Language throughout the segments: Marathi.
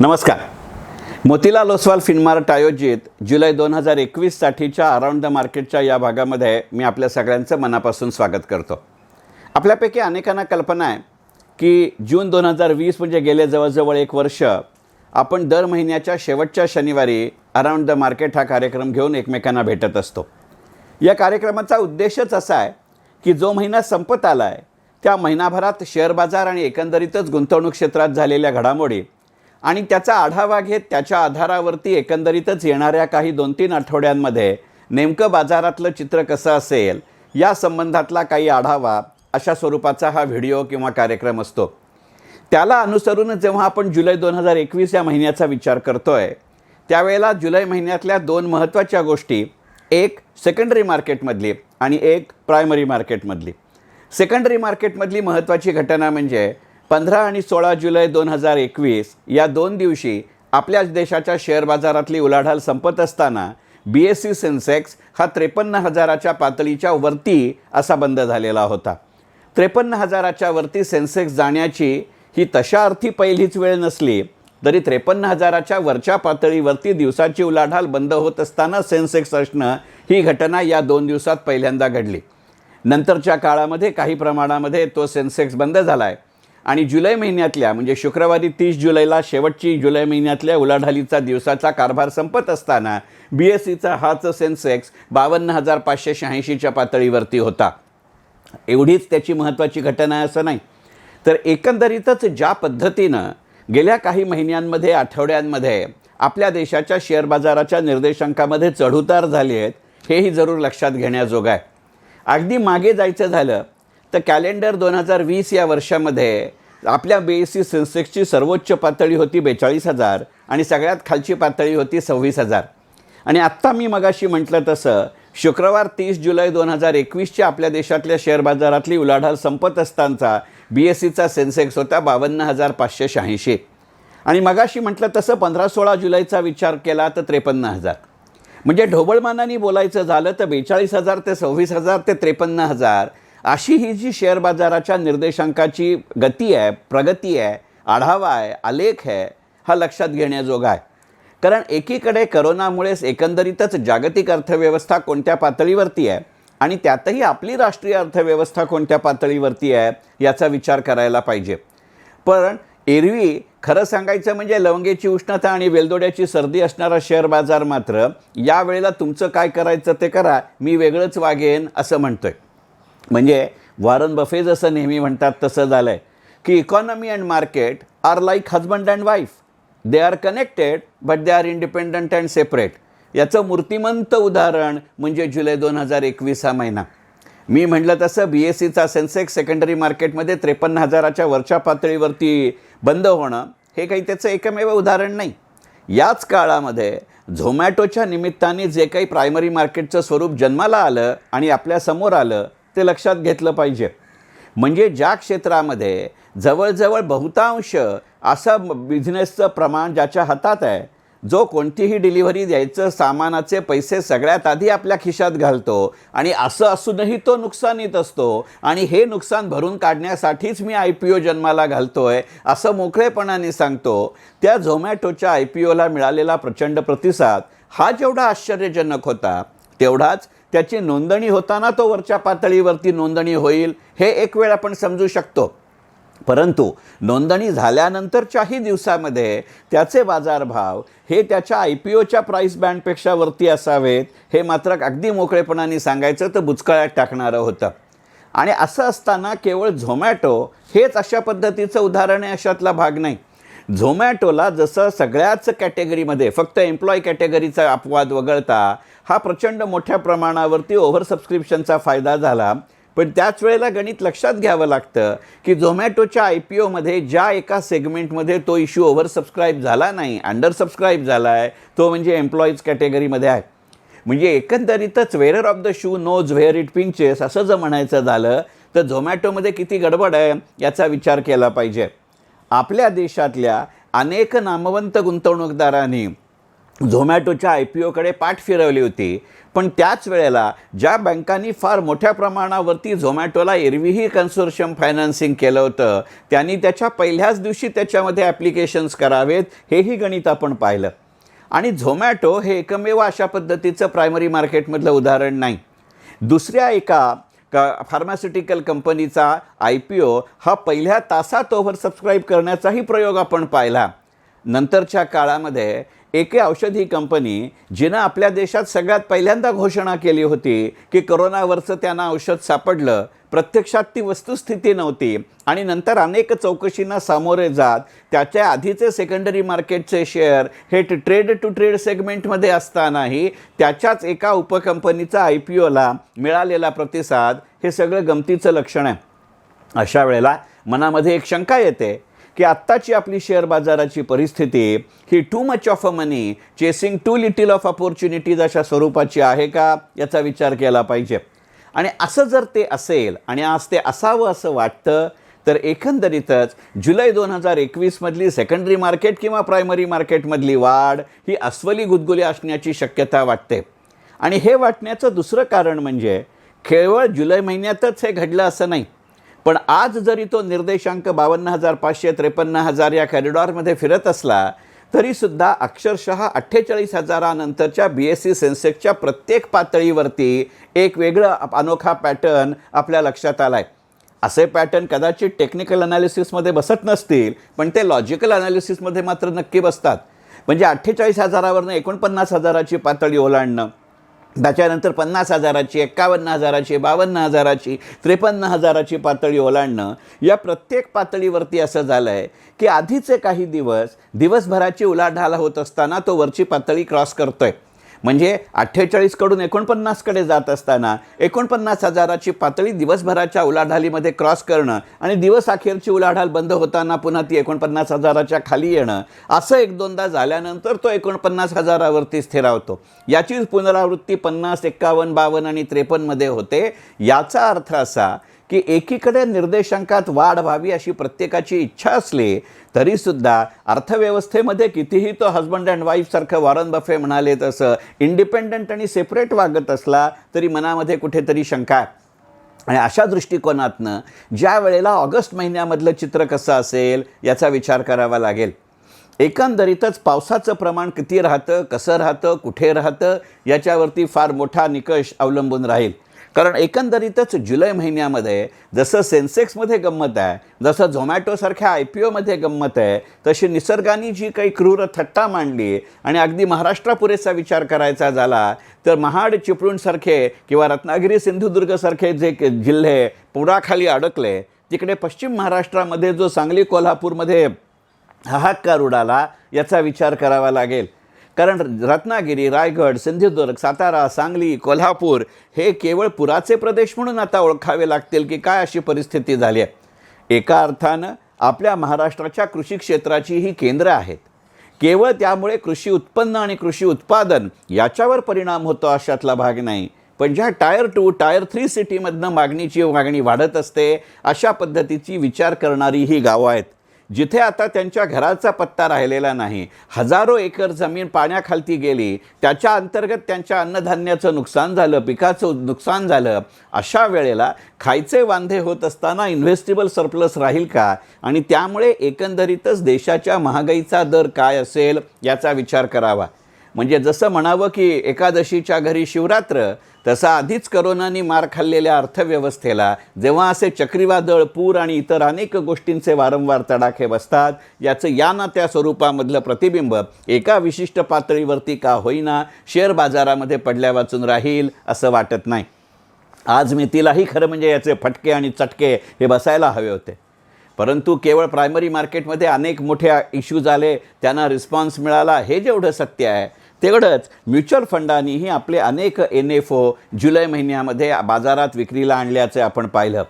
नमस्कार. मोतीलाल ओसवाल फिनमार्ट आयोजित जुलै 2021 साठीच्या अराउंड द मार्केटच्या या भागामध्ये मी आपल्या सगळ्यांचं मनापासून स्वागत करतो. आपल्यापैकी अनेकांना कल्पना आहे की जून 2020 म्हणजे गेले जवळजवळ एक वर्ष आपण दर महिन्याच्या शेवटच्या शनिवारी अराउंड द मार्केट हा कार्यक्रम घेऊन एकमेकांना भेटत असतो. या कार्यक्रमाचा उद्देशच असा आहे की जो महिना संपत आला आहे त्या महिनाभरात शेअर बाजार आणि एकंदरीतच गुंतवणूक क्षेत्रात झालेल्या घडामोडी आणि त्याचा आढावा घेत त्याच्या आधारावरती एकंदरीतच येणाऱ्या काही 2-3 आठवड्यांमध्ये नेमकं बाजारातलं चित्र कसं असेल या संबंधातला काही आढावा अशा स्वरूपाचा हा व्हिडिओ किंवा कार्यक्रम असतो. त्याला अनुसरून जेव्हा आपण जुलै 2021 या महिन्याचा विचार करतोय त्यावेळेला जुलै महिन्यातल्या 2 महत्त्वाच्या गोष्टी, एक सेकंडरी मार्केटमधली आणि एक प्रायमरी मार्केटमधली. सेकंडरी मार्केटमधली महत्त्वाची घटना म्हणजे 15 आणि 16 जुलै 2021 या 2 दिवशी आपल्याच देशाच्या शेअर बाजारातली उलाढाल संपत असताना BSE सेन्सेक्स हा 53,000च्या पातळीच्या वरती असा बंद झालेला होता. 53,000च्या वरती सेन्सेक्स जाण्याची ही तशा अर्थी पहिलीच वेळ नसली तरी 53,000च्या वरच्या पातळीवरती दिवसाची उलाढाल बंद होत असताना सेन्सेक्स असणं ही घटना या 2 दिवसात पहिल्यांदा घडली. नंतरच्या काळामध्ये काही प्रमाणामध्ये तो सेन्सेक्स बंद झाला आहे आणि जुलै महिन्यातल्या म्हणजे शुक्रवारी 30 जुलैला शेवटची जुलै महिन्यातल्या उलाढालीचा दिवसाचा कारभार संपत असताना BSEचा हाच सेन्सेक्स 52,586च्या पातळीवरती होता. एवढीच त्याची महत्त्वाची घटना आहे असं नाही, तर एकंदरीतच ज्या पद्धतीनं गेल्या काही महिन्यांमध्ये आठवड्यांमध्ये आपल्या देशाच्या शेअर बाजाराच्या निर्देशांकामध्ये चढउतार झाले आहेत हेही जरूर लक्षात घेण्याजोगं आहे. अगदी मागे जायचं झालं तर कॅलेंडर 2020 या वर्षामध्ये आपल्या BSE सेन्सेक्सची सर्वोच्च पातळी होती 42,000 आणि सगळ्यात खालची पातळी होती 26,000. आणि आत्ता मी मगाशी म्हटलं तसं शुक्रवार 30 जुलै 2021ची आपल्या देशातल्या शेअर बाजारातली उलाढाल संपत असतानाचा BSEचा सेन्सेक्स होता 52,586 आणि मगाशी म्हटलं तसं 15-16 जुलैचा विचार केला तर 53,000. म्हणजे ढोबळमानाने बोलायचं झालं तर 42,000 ते 26,000 ते 53,000 अशी ही जी शेअर बाजाराच्या निर्देशांकाची गती आहे, प्रगती आहे, आढावा आहे, आलेख आहे हा लक्षात घेण्याजोगा आहे. कारण एकीकडे करोनामुळेच एकंदरीतच जागतिक अर्थव्यवस्था कोणत्या पातळीवरती आहे आणि त्यातही आपली राष्ट्रीय अर्थव्यवस्था कोणत्या पातळीवरती आहे याचा विचार करायला पाहिजे. पण एरवी खरं सांगायचं म्हणजे लवंगेची उष्णता आणि वेलदोड्याची सर्दी असणारा शेअर बाजार मात्र यावेळेला तुमचं काय करायचं ते करा, मी वेगळंच वागेन असं म्हणतोय. म्हणजे वॉरन बफे जसं नेहमी म्हणतात तसं झालं आहे की economy and market are like husband and wife, they are connected but they are independent and separate. याचं मूर्तिमंत उदाहरण म्हणजे जुलै 2021 हा महिना. मी म्हटलं तसं BSEचा सेन्सेक्स सेकंडरी मार्केटमध्ये 53,000च्या वरच्या पातळीवरती बंद होणं हे काही त्याचं एकमेव उदाहरण नाही. याच काळामध्ये झोमॅटोच्या निमित्ताने जे काही प्रायमरी मार्केटचं स्वरूप जन्माला आलं आणि आपल्यासमोर आलं ते लक्षात घेतलं पाहिजे. म्हणजे ज्या क्षेत्रामध्ये जवळजवळ बहुतांश असं बिझनेसचं प्रमाण ज्याच्या हातात आहे, जो कोणतीही डिलिव्हरी द्यायचं सामानाचे पैसे सगळ्यात आधी आपल्या खिशात घालतो आणि असं असूनही तो नुकसानीत असतो आणि हे नुकसान भरून काढण्यासाठीच मी IPO जन्माला घालतोय असं मोकळेपणाने सांगतो, त्या झोमॅटोच्या IPOला मिळालेला प्रचंड प्रतिसाद हा जेवढा आश्चर्यजनक होता तेवढाच त्याची नोंदणी होताना तो वरच्या पातळीवरती नोंदणी होईल हे एक वेळ आपण समजू शकतो. परंतु नोंदणी झाल्यानंतरच्याही दिवसामध्ये त्याचे बाजारभाव हे त्याच्या IPOच्या प्राईस बँडपेक्षा वरती असावेत हे मात्र अगदी मोकळेपणाने सांगायचं तर बुचकळ्यात टाकणारं होतं. आणि असं असताना केवळ झोमॅटो हेच अशा पद्धतीचं उदाहरण आहे अशातला भाग नाही. झोमॅटोला जसं सगळ्याच कॅटेगरीमध्ये फक्त एम्प्लॉई कॅटेगरीचा अपवाद वगळता हा प्रचंड मोठ्या प्रमाणावरती ओव्हर सबस्क्रिप्शनचा फायदा झाला. पण त्याच वेळेला गणित लक्षात घ्यावं लागतं की झोमॅटोच्या IPOमध्ये ज्या एका सेगमेंटमध्ये तो इश्यू ओव्हर सबस्क्राईब झाला नाही, अंडर सबस्क्राईब झाला आहे, तो म्हणजे एम्प्लॉईज कॅटेगरीमध्ये आहे. म्हणजे एकंदरीतच wear of the shoe knows where it pinches असं जर म्हणायचं झालं तर झोमॅटोमध्ये किती गडबड आहे याचा विचार केला पाहिजे. आपल्या देशातल्या अनेक नामवंत गुंतवणूकदारांनी झोमॅटोच्या IPOकडे पाठ फिरवली होती, पण त्याच वेळेला ज्या बँकांनी फार मोठ्या प्रमाणावरती झोमॅटोला एरवीही कन्सोर्शियम फायनान्सिंग केलं होतं, त्यांनी त्याच्या पहिल्याच दिवशी त्याच्यामध्ये ॲप्लिकेशन्स करावेत, हेही गणित आपण पाहिलं. आणि झोमॅटो हे एकमेव अशा पद्धतीचं प्रायमरी मार्केटमधलं उदाहरण नाही. दुसऱ्या एका फार्मास्युटिकल कंपनीचा IPO हा पहिल्या तासात ओव्हरसबस्क्राईब करण्याचाही प्रयोग आपण पाहिला. नंतरच्या काळामध्ये एके औषधी कंपनी जिनं आपल्या देशात सगळ्यात पहिल्यांदा घोषणा केली होती की कोरोनावरचं त्यांना औषध सापडलं, प्रत्यक्षात ती वस्तुस्थिती नव्हती आणि नंतर अनेक चौकशींना सामोरे जात त्याच्या आधीचे सेकंडरी मार्केटचे शेअर हे ट्रेड टू ट्रेड सेगमेंटमध्ये असतानाही त्याच्याच एका उपकंपनीचा IPOला मिळालेला प्रतिसाद हे सगळं गमतीचं लक्षण आहे. अशा वेळेला मनामध्ये एक शंका येते की आत्ताची आपली शेअर बाजाराची परिस्थिती ही too much of a money chasing too little of opportunities अशा स्वरूपाची आहे का, याचा विचार केला पाहिजे. आणि असं जर ते असेल आणि आज ते असावं असं वाटतं, तर एकंदरीतच जुलै 2021मधली सेकंडरी मार्केट किंवा प्रायमरी मार्केटमधली वाढ ही अस्वली गुदगुली असण्याची शक्यता वाटते. आणि हे वाटण्याचं दुसरं कारण म्हणजे केवळ जुलै महिन्यातच हे घडलं असं नाही, पण आज जरी तो निर्देशांक 52,500 53,000 या कॉरिडॉरमध्ये फिरत असला तरीसुद्धा अक्षरशः 48,000 नंतरच्या BSE सेन्सेक्सच्या प्रत्येक पातळीवरती एक वेगळं अनोखा पॅटर्न आपल्या लक्षात आला आहे. असे पॅटर्न कदाचित टेक्निकल अनालिसिसमध्ये बसत नसतील, पण ते लॉजिकल अनालिसिसमध्ये मात्र नक्की बसतात. म्हणजे 48,000वरनं 49,000ची पातळी ओलांडणं, त्याच्यानंतर 50,000ची, 51,000ची, 52,000ची, 53,000ची पातळी ओलांडणं, या प्रत्येक पातळीवरती असं झालं आहे की आधीचे काही दिवसभराची उलाढाल होत असताना तो वरची पातळी क्रॉस करतोय. म्हणजे 48कडून 49कडे जात असताना 49,000ची पातळी दिवसभराच्या उलाढालीमध्ये क्रॉस करणं आणि दिवस अखेरची उलाढाल बंद होताना पुन्हा ती 49,000च्या खाली येणं, असं एक दोनदा झाल्यानंतर तो 49,000वरती स्थिरावतो. याचीच पुनरावृत्ती 50, 51, 52 आणि 53मध्ये होते. याचा अर्थ असा की एकीकडे निर्देशांकात वाढ व्हावी अशी प्रत्येकाची इच्छा असली तरीसुद्धा अर्थव्यवस्थेमध्ये कितीही तो हजबंड अँड वाईफसारखं वॉरन बफे म्हणाले तसं इंडिपेंडंट आणि सेपरेट वागत असला तरी मनामध्ये कुठेतरी शंका आहे. आणि अशा दृष्टिकोनातनं ज्या वेळेला ऑगस्ट महिन्यामधलं चित्र कसं असेल याचा विचार करावा लागेल. एकंदरीतच पावसाचं प्रमाण किती राहतं, कसं राहतं, कुठे राहतं, याच्यावरती फार मोठा निकष अवलंबून राहील. कारण एकंदरीतच जुलै महिन्यामध्ये जसं सेन्सेक्समध्ये गंमत आहे, जसं झोमॅटोसारख्या IPOमध्ये गंमत आहे, तशी निसर्गाने जी काही क्रूर थट्टा मांडली आणि अगदी महाराष्ट्रापुरेचा विचार करायचा झाला तर महाड चिपळूणसारखे किंवा रत्नागिरी सिंधुदुर्गसारखे जे जिल्हे पुराखाली अडकले, तिकडे पश्चिम महाराष्ट्रामध्ये जो सांगली कोल्हापूरमध्ये हाहाकार उडाला याचा विचार करावा लागेल. कारण रत्नागिरी, रायगड, सिंधुदुर्ग, सातारा, सांगली, कोल्हापूर हे केवळ पुराचे प्रदेश म्हणून आता ओळखावे लागतील की काय अशी परिस्थिती झाली आहे. एका अर्थानं आपल्या महाराष्ट्राच्या कृषी क्षेत्राची ही केंद्र आहेत. केवळ त्यामुळे कृषी उत्पन्न आणि कृषी उत्पादन याच्यावर परिणाम होतो अशातला भाग नाही, पण ज्या टायर 2, टायर 3 सिटीमधनं मागणी वाढत असते अशा पद्धतीची विचार करणारी ही गावं आहेत, जिथे आता त्यांच्या घराचा पत्ता राहिलेला नाही. हजारो एकर जमीन पाण्याखालती गेली, त्याच्या अंतर्गत त्यांच्या अन्नधान्याचं नुकसान झालं, पिकाचं नुकसान झालं. अशा वेळेला खायचे वांधे होत असताना इन्व्हेस्टिबल सरप्लस राहील का, आणि त्यामुळे एकंदरीतच देशाच्या महागाईचा दर काय असेल याचा विचार करावा. म्हणजे जसं म्हणावं की एकादशीच्या घरी शिवरात्र, तसा आधीच करोनाने मार खाल्लेल्या अर्थव्यवस्थेला जेव्हा असे चक्रीवादळ, पूर आणि इतर अनेक गोष्टींचे वारंवार तडाखे बसतात, याचं या ना त्या स्वरूपामधलं प्रतिबिंब एका विशिष्ट पातळीवरती का होईना शेअर बाजारामध्ये पडल्या वाचून राहील असं वाटत नाही. आज मितीलाही खरं म्हणजे याचे फटके आणि चटके हे बसायला हवे होते, परंतु केवळ प्रायमरी मार्केटमध्ये अनेक मोठे इश्यूज आले, त्यांना रिस्पॉन्स मिळाला, हे जेवढं सत्य आहे तेवढंच म्युच्युअल फंडांनीही आपले अनेक NFO जुलै महिन्यामध्ये बाजारात विक्रीला आणल्याचे आपण पाहिलं.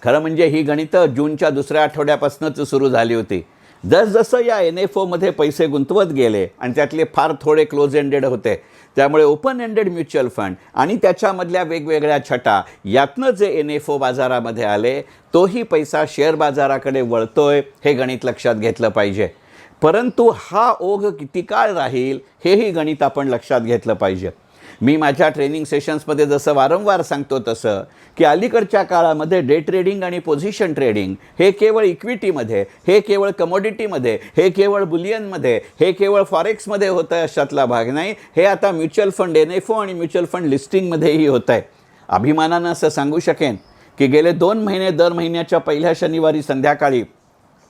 खरं म्हणजे ही गणितं जूनच्या दुसऱ्या आठवड्यापासूनच सुरू झाली होती. जसजसं या NFOमध्ये पैसे गुंतवत गेले आणि त्यातले फार थोडे क्लोज एंडेड होते, त्यामुळे ओपन एंडेड म्युच्युअल फंड आणि त्याच्यामधल्या वेगवेगळ्या छटा यातनं जे NFO बाजारामध्ये आले, तोही पैसा शेअर बाजाराकडे वळतोय हे गणित लक्षात घेतलं पाहिजे. परंतु हा ओघ किती काळ राहील हेही गणित आपण लक्षात घेतलं पाहिजे. मी माझ्या ट्रेनिंग सेशन्समध्ये जसं वारंवार सांगतो तसं की अलीकडच्या काळामध्ये डे ट्रेडिंग आणि पोझिशन ट्रेडिंग हे केवळ इक्विटीमध्ये, हे केवळ कमोडिटीमध्ये, हे केवळ बुलियनमध्ये, हे केवळ फॉरेक्समध्ये होतं आहे अशातला भाग नाही. हे आता म्युच्युअल फंड NFO आणि म्युच्युअल फंड लिस्टिंगमध्येही होत आहे. अभिमानानं असं सांगू शकेन की गेले 2 महिने दर महिन्याच्या पहिल्या शनिवारी संध्याकाळी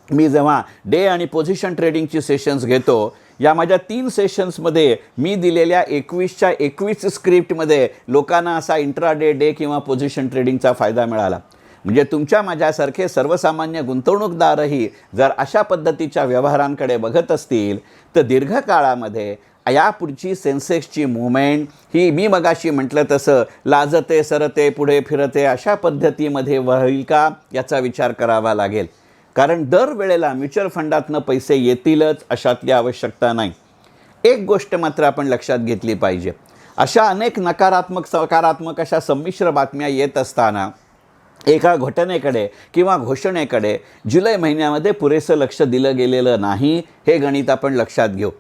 मी जेव्हा डे आणि पोझिशन ट्रेडिंगची सेशन्स घेतो, या माझ्या 3 सेशन्समध्ये मी दिलेल्या 21च्या 21 स्क्रिप्टमध्ये लोकांना असा इंट्राडे, डे किंवा पोझिशन ट्रेडिंगचा फायदा मिळाला. म्हणजे तुमच्या माझ्यासारखे सर्वसामान्य गुंतवणूकदारही जर अशा पद्धतीच्या व्यवहारांकडे बघत असतील तर दीर्घकाळामध्ये यापुढची सेन्सेक्सची मूव्हमेंट ही मी मगाशी म्हटलं तसं लाजते सरते पुढे फिरते अशा पद्धतीमध्ये होईल का याचा विचार करावा लागेल. कारण दरवेळेला म्युच्युअल फंडातनं पैसे येतीलच अशातली आवश्यकता नाही. एक गोष्ट मात्र आपण लक्षात घेतली पाहिजे, अशा अनेक नकारात्मक सकारात्मक अशा संमिश्र बातम्या येत असताना एका घटनेकडे किंवा घोषणेकडे जुलै महिन्यामध्ये पुरेसं लक्ष दिलं गेलेलं नाही, हे गणित आपण लक्षात घेऊ.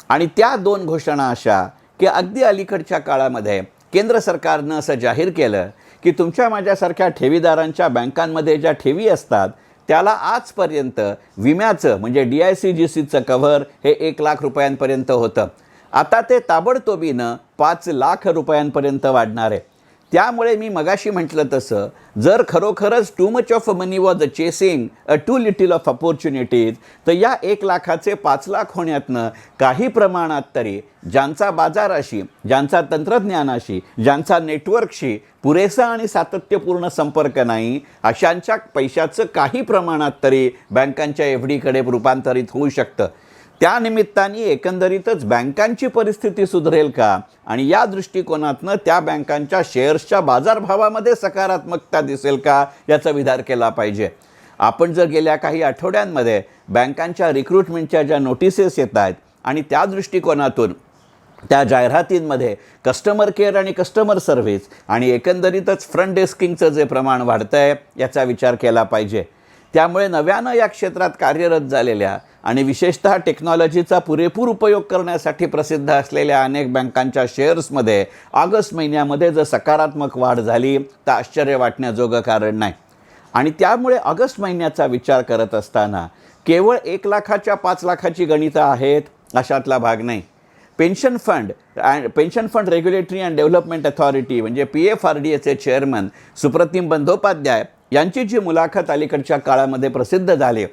आणि त्या 2 घोषणा अशा की अगदी अलीकडच्या काळामध्ये केंद्र सरकारनं असं जाहीर केलं की तुमच्या माझ्यासारख्या ठेवीदारांच्या बँकांमध्ये ज्या ठेवी असतात त्याला आजपर्यंत विम्याचं म्हणजे DICGCचं कव्हर हे 1 लाख रुपयांपर्यंत होतं. आता ते ताबडतोबीनं 5 लाख रुपयांपर्यंत वाढणार आहे. त्यामुळे मी मगाशी म्हटलं तसं जर खरोखरच too much of money was chasing too little of opportunities, तर या 1 लाखाचे 5 लाख होण्यातनं काही प्रमाणात तरी ज्यांचा बाजाराशी, ज्यांचा तंत्रज्ञानाशी, ज्यांचा नेटवर्कशी पुरेसा आणि सातत्यपूर्ण संपर्क नाही अशांच्या पैशाचं काही प्रमाणात तरी बँकांच्या FDकडे रूपांतरित होऊ शकतं. त्यानिमित्ताने एकंदरीतच बँकांची परिस्थिती सुधारेल का आणि या दृष्टिकोनातनं त्या बँकांच्या शेअर्सच्या बाजारभावामध्ये सकारात्मकता दिसेल का याचा विचार केला पाहिजे. आपण जर गेल्या काही आठवड्यांमध्ये बँकांच्या रिक्रुटमेंटच्या ज्या नोटिसेस येत आहेत आणि त्या दृष्टिकोनातून त्या जाहिरातींमध्ये कस्टमर केअर आणि कस्टमर सर्व्हिस आणि एकंदरीतच फ्रंट डेस्किंगचं जे प्रमाण वाढतं आहे याचा विचार केला पाहिजे. त्यामुळे नव्यानं या क्षेत्रात कार्यरत झालेल्या आणि विशेषतः टेक्नॉलॉजीचा पुरेपूर उपयोग करण्यासाठी प्रसिद्ध असलेल्या अनेक बँकांच्या शेअर्समध्ये ऑगस्ट महिन्यामध्ये जर सकारात्मक वाढ झाली तर आश्चर्य वाटण्याजोगं कारण नाही. आणि त्यामुळे ऑगस्ट महिन्याचा विचार करत असताना केवळ 1 लाखाच्या 5 लाखाची गणितं आहेत अशातला भाग नाही. Pension fund regulatory and development authority म्हणजे PFRDAचे चेअरमन सुप्रतिम बंदोपाध्याय यांची जी मुलाखत अलीकडच्या काळामध्ये प्रसिद्ध झाली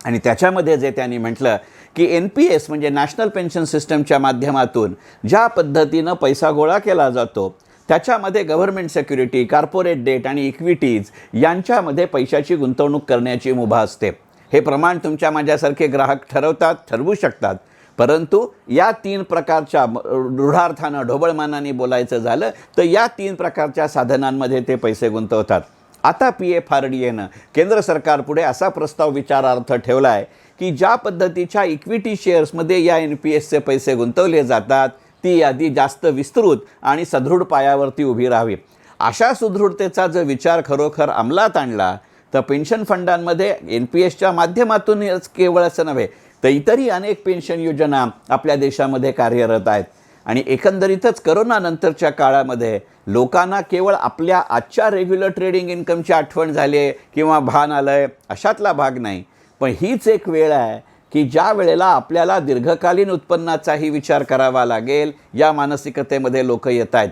आणि त्याच्यामध्ये जे त्यांनी म्हटलं की NPS म्हणजे नॅशनल पेन्शन सिस्टमच्या माध्यमातून ज्या पद्धतीनं पैसा गोळा केला जातो त्याच्यामध्ये गव्हर्नमेंट सिक्युरिटी, कॉर्पोरेट डेट आणि इक्विटीज यांच्यामध्ये पैशाची गुंतवणूक करण्याची मुभा असते. हे प्रमाण तुमच्या माझ्यासारखे ग्राहक ठरवू शकतात. परंतु या 3 प्रकारच्या रूढार्थानं ढोबळमानाने बोलायचं झालं तर या 3 प्रकारच्या साधनांमध्ये ते पैसे गुंतवतात. आता PFRDAनं केंद्र सरकारपुढे असा प्रस्ताव विचारार्थ ठेवला आहे की ज्या पद्धतीच्या इक्विटी शेअर्समध्ये या NPSचे पैसे गुंतवले जातात ती यादी जास्त विस्तृत आणि सदृढ पायावरती उभी राहावी. अशा सुदृढतेचा जर विचार खरोखर अंमलात आणला तर पेन्शन फंडांमध्ये NPSच्या माध्यमातूनच केवळ असं नव्हे तर इतरही अनेक पेन्शन योजना आपल्या देशामध्ये कार्यरत आहेत. आणि एकंदरीतच करोनानंतरच्या काळामध्ये लोकांना केवळ आपल्या आजच्या रेग्युलर ट्रेडिंग इन्कमची आठवण झाली आहे किंवा भान आलं आहे अशातला भाग नाही, पण हीच एक वेळ आहे की ज्या वेळेला आपल्याला दीर्घकालीन उत्पन्नाचाही विचार करावा लागेल या मानसिकतेमध्ये लोक येत आहेत.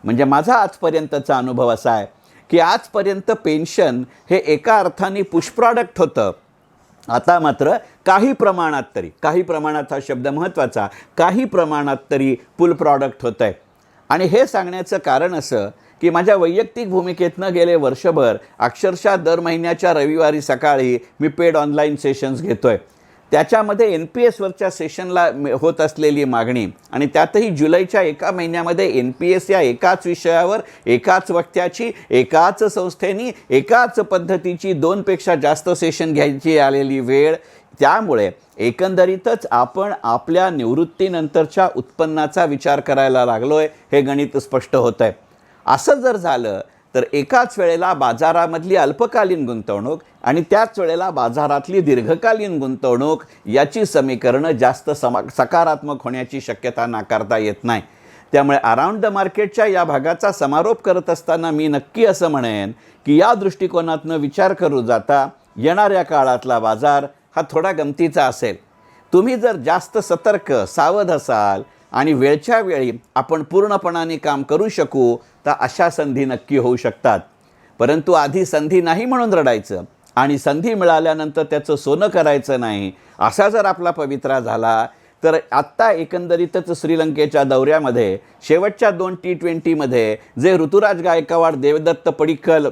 म्हणजे माझा आजपर्यंतचा अनुभव असा आहे की आजपर्यंत पेन्शन हे एका अर्थाने पुश प्रॉडक्ट होतं. आता मात्र काही प्रमाणात हा शब्द महत्त्वाचा, काही प्रमाणात तरी पुल प्रॉडक्ट होतं आहे. आणि हे सांगण्याचं कारण असं की माझ्या वैयक्तिक भूमिकेतनं गेले वर्षभर अक्षरशः दर महिन्याच्या रविवारी सकाळी मी पेड ऑनलाईन सेशन्स घेतो आहे. त्याच्यामध्ये NPSवरच्या सेशनला होत असलेली मागणी आणि त्यातही जुलैच्या एका महिन्यामध्ये NPS या एकाच विषयावर एकाच वक्त्याची, एकाच संस्थेनी, एकाच पद्धतीची 2पेक्षा जास्त सेशन घ्यायची आलेली वेळ. त्यामुळे एकंदरीतच आपण आपल्या निवृत्तीनंतरच्या उत्पन्नाचा विचार करायला लागलो आहे हे गणित स्पष्ट होतं आहे. असं जर झालं तर एकाच वेळेला बाजारामधली अल्पकालीन गुंतवणूक आणि त्याच वेळेला बाजारातली दीर्घकालीन गुंतवणूक याची समीकरणं जास्त सकारात्मक होण्याची शक्यता नाकारता येत नाही. त्यामुळे अराउंड द मार्केटच्या या भागाचा समारोप करत असताना मी नक्की असं म्हणेन की या दृष्टिकोनातनं विचार करू जाता येणाऱ्या काळातला बाजार हा थोडा गमतीचा असेल. तुम्ही जर जास्त सतर्क सावध असाल आणि वेळच्या वेळी आपण पूर्णपणाने काम करू शकू तर अशा संधी नक्की होऊ शकतात. परंतु आधी संधी नाही म्हणून रडायचं आणि संधी मिळाल्यानंतर त्याचं सोनं करायचं नाही असा जर आपला पवित्रा झाला तर आत्ता एकंदरीतच श्रीलंकेच्या दौऱ्यामध्ये शेवटच्या 2 T20मध्ये जे ऋतुराज गायकवाड, देवदत्त पडिक्कल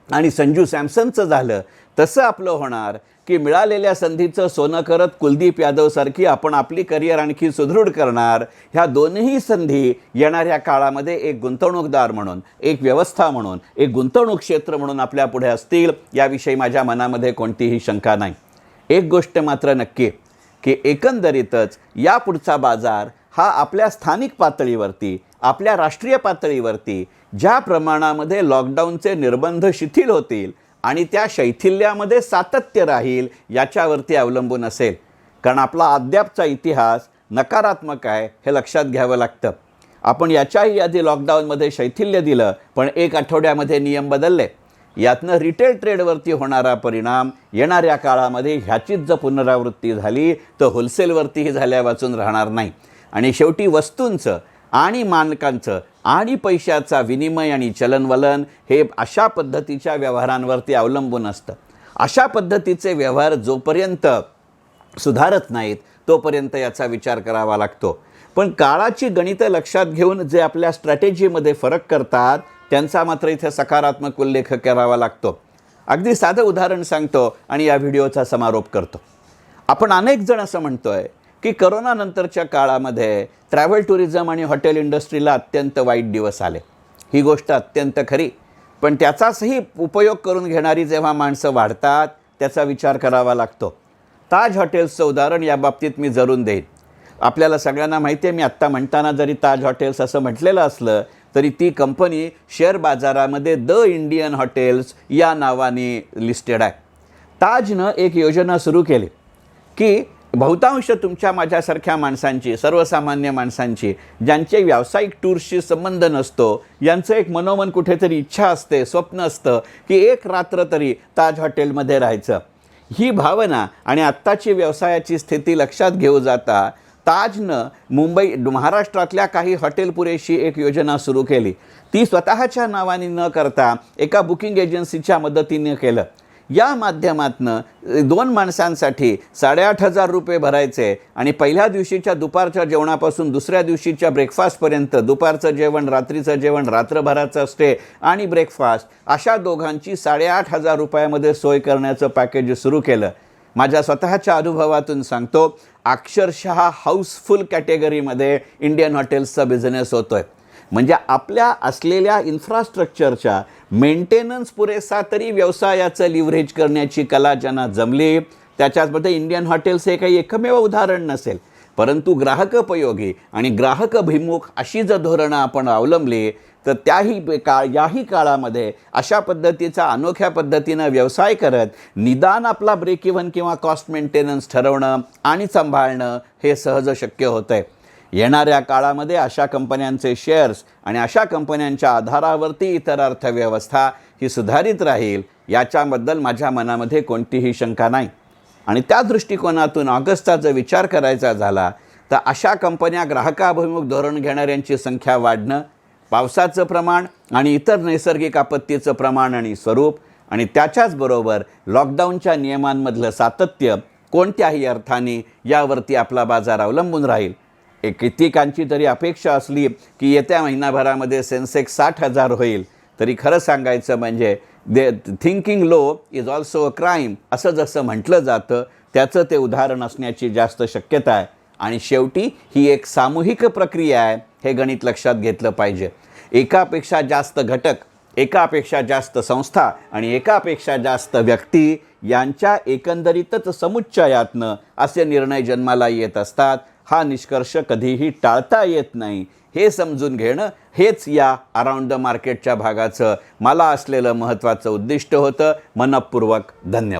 आणि संजू सॅमसनचं झालं तसं आपलं होणार की मिळालेल्या संधीचं सोनं करत कुलदीप यादवसारखी आपण आपली करिअर आणखी सुदृढ करणार. ह्या दोन्ही संधी येणाऱ्या काळामध्ये एक गुंतवणूकदार म्हणून, एक व्यवस्था म्हणून, एक गुंतवणूक क्षेत्र म्हणून आपल्या पुढे असतील याविषयी माझ्या मनामध्ये कोणतीही शंका नाही. एक गोष्ट मात्र नक्की की एकंदरीतच या पुढचा बाजार हा आपल्या स्थानिक पातळीवरती, आपल्या राष्ट्रीय पातळीवरती ज्या प्रमाणामध्ये लॉकडाऊनचे निर्बंध शिथिल होतील आणि त्या शैथिल्यामध्ये सातत्य राहील याच्यावरती अवलंबून असेल. कारण आपला अद्यापचा इतिहास नकारात्मक आहे हे लक्षात घ्यावं लागतं. आपण याच्याही आधी लॉकडाऊनमध्ये शैथिल्य दिलं पण 1 आठवड्यामध्ये नियम बदलले. यातनं रिटेल ट्रेडवरती होणारा परिणाम येणाऱ्या काळामध्ये ह्याचीच जर पुनरावृत्ती झाली तर होलसेलवरतीही झाल्या वाचून राहणार नाही. आणि शेवटी वस्तूंचं आणि मानकांचं आणि पैशाचा विनिमय आणि चलनवलन हे अशा पद्धतीच्या व्यवहारांवरती अवलंबून असतं. अशा पद्धतीचे व्यवहार जोपर्यंत सुधारत नाहीत तोपर्यंत याचा विचार करावा लागतो. पण काळाची गणितं लक्षात घेऊन जे आपल्या स्ट्रॅटेजीमध्ये फरक करतात त्यांचा मात्र इथे सकारात्मक उल्लेख करावा लागतो. अगदी साधं उदाहरण सांगतो आणि या व्हिडिओचा समारोप करतो. आपण अनेक जण असं म्हणतोय की करोनानंतरच्या काळामध्ये ट्रॅव्हल टुरिझम आणि हॉटेल इंडस्ट्रीला अत्यंत वाईट दिवस आले. ही गोष्ट अत्यंत खरी. पण त्याचाचही उपयोग करून घेणारी जेव्हा माणसं वाढतात त्याचा विचार करावा लागतो. ताज हॉटेल्सचं उदाहरण या बाबतीत मी जरूर देईन. आपल्याला सगळ्यांना माहिती आहे, मी आत्ता म्हणताना जरी ताज हॉटेल्स असं म्हटलेलं असलं तरी ती कंपनी शेअर बाजारामध्ये द इंडियन हॉटेल्स या नावाने लिस्टेड आहे. ताजनं एक योजना सुरू केली की बहुतांश तुमच्या माझ्यासारख्या माणसांची, सर्वसामान्य माणसांची ज्यांचे व्यावसायिक टूर्सशी संबंध नसतो, यांचं एक मनोमन कुठेतरी इच्छा असते, स्वप्न असतं की एक रात्र तरी ताज हॉटेलमध्ये राहायचं. ही भावना आणि आत्ताची व्यवसायाची स्थिती लक्षात घेऊ जाता ताजनं महाराष्ट्रातल्या काही हॉटेल पुरेशी एक योजना सुरू केली. ती स्वतःच्या नावाने न करता एका बुकिंग एजन्सीच्या मदतीने केलं. या माध्यमातनं 2 माणसांसाठी 8,500 रुपये भरायचे आणि पहिल्या दिवशीच्या दुपारच्या जेवणापासून दुसऱ्या दिवशीच्या ब्रेकफास्टपर्यंत, दुपारचं जेवण, रात्रीचं जेवण, रात्रभराचा स्टे आणि ब्रेकफास्ट अशा दोघांची 8,500 रुपयामध्ये सोय करण्याचं पॅकेज सुरू केलं. माझ्या स्वतःच्या अनुभवातून सांगतो, अक्षरशः हाऊसफुल कॅटेगरीमध्ये इंडियन हॉटेल्सचा बिझनेस होतो आहे. म्हणजे आपल्या असलेल्या इन्फ्रास्ट्रक्चरच्या मेंटेनन्स पुरेसा तरी व्यवसायाचं लिव्हरेज करण्याची कला ज्यांना जमली त्याच्यामध्ये इंडियन हॉटेल्स हे काही एकमेव उदाहरण नसेल. परंतु ग्राहकोपयोगी आणि ग्राहकाभिमुख अशी जर धोरणं आपण अवलंबली तर याही काळामध्ये अशा पद्धतीचा अनोख्या पद्धतीनं व्यवसाय करत निदान आपला ब्रेक इव्हन किंवा कॉस्ट मेंटेनन्स ठरवणं आणि सांभाळणं हे सहज शक्य होतं आहे. येणाऱ्या काळामध्ये अशा कंपन्यांचे शेअर्स आणि अशा कंपन्यांच्या आधारावरती इतर अर्थव्यवस्था ही सुधारित राहील याच्याबद्दल माझ्या मनामध्ये कोणतीही शंका नाही. आणि त्या दृष्टिकोनातून ऑगस्टचा जर विचार करायचा झाला तर अशा कंपन्या ग्राहकाभिमुख धोरण घेणाऱ्यांची संख्या वाढणं, पावसाचं प्रमाण आणि इतर नैसर्गिक आपत्तीचं प्रमाण आणि स्वरूप आणि त्याच्याचबरोबर लॉकडाऊनच्या नियमांमधलं सातत्य कोणत्याही अर्थाने यावरती आपला बाजार अवलंबून राहील. कित्येकांची तरी अपेक्षा असली की येत्या महिनाभरामध्ये सेन्सेक्स 60,000 होईल, तरी खरं सांगायचं म्हणजे thinking low is also a crime असं जसं म्हटलं जातं त्याचं ते उदाहरण असण्याची जास्त शक्यता आहे. आणि शेवटी ही एक सामूहिक प्रक्रिया आहे हे गणित लक्षात घेतलं पाहिजे. एकापेक्षा जास्त घटक, एकापेक्षा जास्त संस्था आणि एकापेक्षा जास्त व्यक्ती यांच्या एकंदरीतच समुच्चयातनं असे निर्णय जन्माला येत असतात. हा निष्कर्ष कधीही टाळता येत नाही हे समजून घेणं हेच या अराउंड द मार्केटच्या भागाचं मला असलेलं महत्त्वाचं उद्दिष्ट होतं. मनःपूर्वक धन्यवाद.